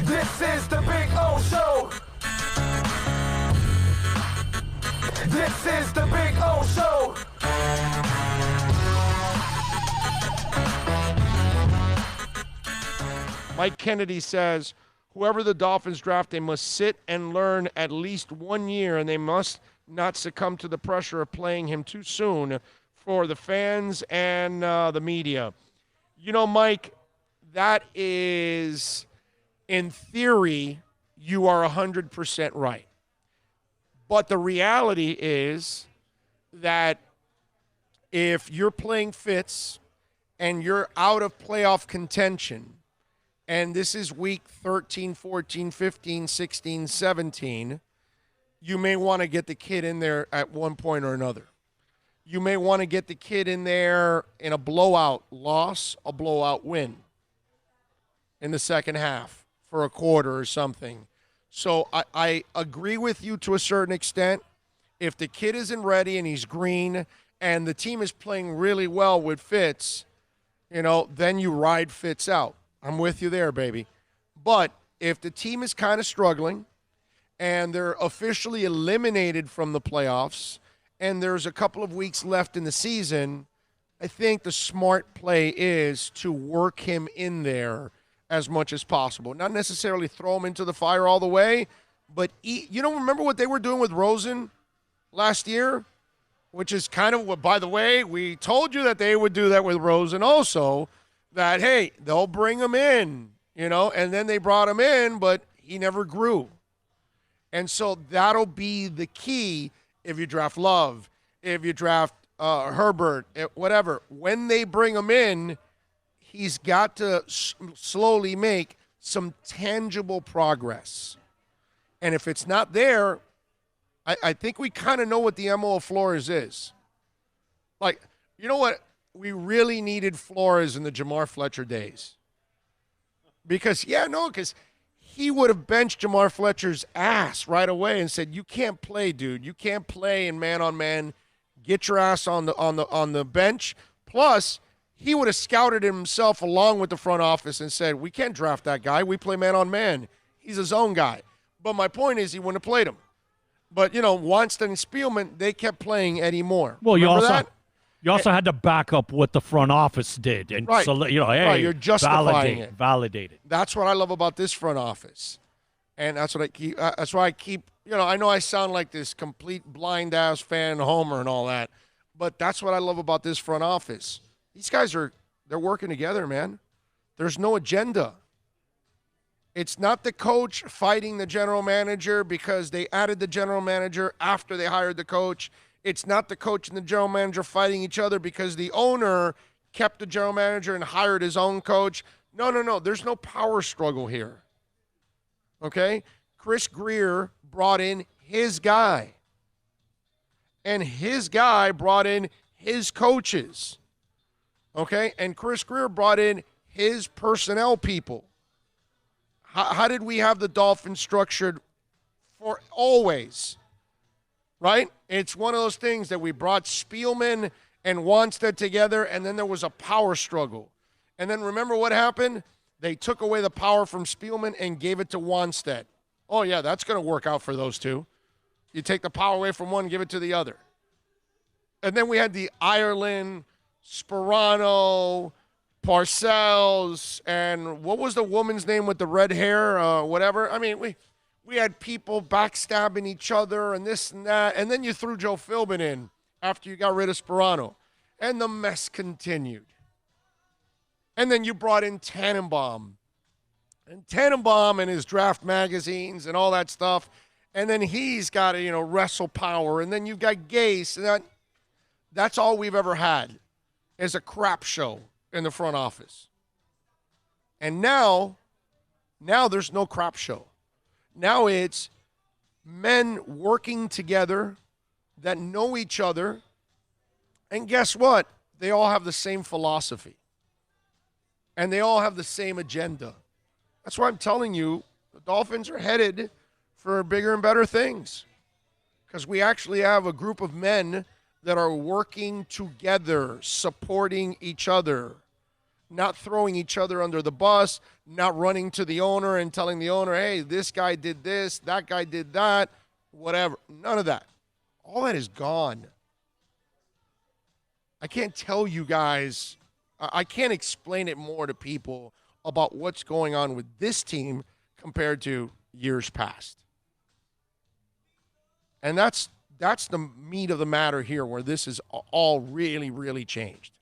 This is the Big O Show. This is the Big O Show. Mike Kennedy says, whoever the Dolphins draft, they must sit and learn at least 1 year, and they must not succumb to the pressure of playing him too soon for the fans and the media. You know, Mike, that is, in theory, you are 100% right. But the reality is that if you're playing Fitz and you're out of playoff contention, and this is week 13, 14, 15, 16, 17, you may want to get the kid in there at one point or another. You may want to get the kid in there in a blowout loss, a blowout win in the second half for a quarter or something. So I agree with you to a certain extent. If the kid isn't ready and he's green and the team is playing really well with Fitz, you know, then you ride Fitz out. I'm with you there, baby. But if the team is kind of struggling and they're officially eliminated from the playoffs and there's a couple of weeks left in the season, I think the smart play is to work him in there as much as possible. Not necessarily throw him into the fire all the way, but you don't remember what they were doing with Rosen last year? Which is kind of what, by the way, we told you that they would do that with Rosen also, that, hey, they'll bring him in, you know, and then they brought him in, but he never grew. And so that'll be the key if you draft Love, if you draft Herbert, whatever. When they bring him in, he's got to slowly make some tangible progress. And if it's not there, I think we kind of know what the MO of Flores is. Like, you know what? We really needed Flores in the Jamar Fletcher days. Because he would have benched Jamar Fletcher's ass right away and said, you can't play, dude. You can't play in man-on-man. Get your ass on the bench. Plus, he would have scouted himself along with the front office and said, we can't draft that guy. We play man-on-man. He's a zone guy. But my point is he wouldn't have played him. But, you know, Wannstedt and Spielman, they kept playing Eddie Moore. Well, you also had to back up what the front office did. And right. So, you know, hey, right. You're justifying it. Validate it. That's what I love about this front office. And that's what I keep. That's why I keep, you know, I know I sound like this complete blind-ass fan homer and all that. But that's what I love about this front office. These guys they're working together, man. There's no agenda. It's not the coach fighting the general manager because they added the general manager after they hired the coach. It's not the coach and the general manager fighting each other because the owner kept the general manager and hired his own coach. No. There's no power struggle here. Okay? Chris Grier brought in his guy. And his guy brought in his coaches. Okay? And Chris Grier brought in his personnel people. How did we have the Dolphins structured for always? Right? It's one of those things that we brought Spielman and Wannstedt together, and then there was a power struggle. And then remember what happened? They took away the power from Spielman and gave it to Wannstedt. Oh, yeah, that's going to work out for those two. You take the power away from one, give it to the other. And then we had the Ireland, Sperano, Parcells, and what was the woman's name with the red hair? Whatever. I mean, we had people backstabbing each other and this and that. And then you threw Joe Philbin in after you got rid of Sperano. And the mess continued. And then you brought in Tannenbaum. And Tannenbaum and his draft magazines and all that stuff. And then he's got to, you know, wrestle power. And then you've got Gase. And that's all we've ever had is a crap show in the front office. And now there's no crap show. Now it's men working together that know each other. And guess what? They all have the same philosophy. And they all have the same agenda. That's why I'm telling you, the Dolphins are headed for bigger and better things. Because we actually have a group of men that are working together, supporting each other. not throwing each other under the bus, not running to the owner and telling the owner, hey, this guy did this, that guy did that, whatever. None of that. All that is gone. I can't tell you guys, I can't explain it more to people about what's going on with this team compared to years past. And that's the meat of the matter here, where this is all really, really changed.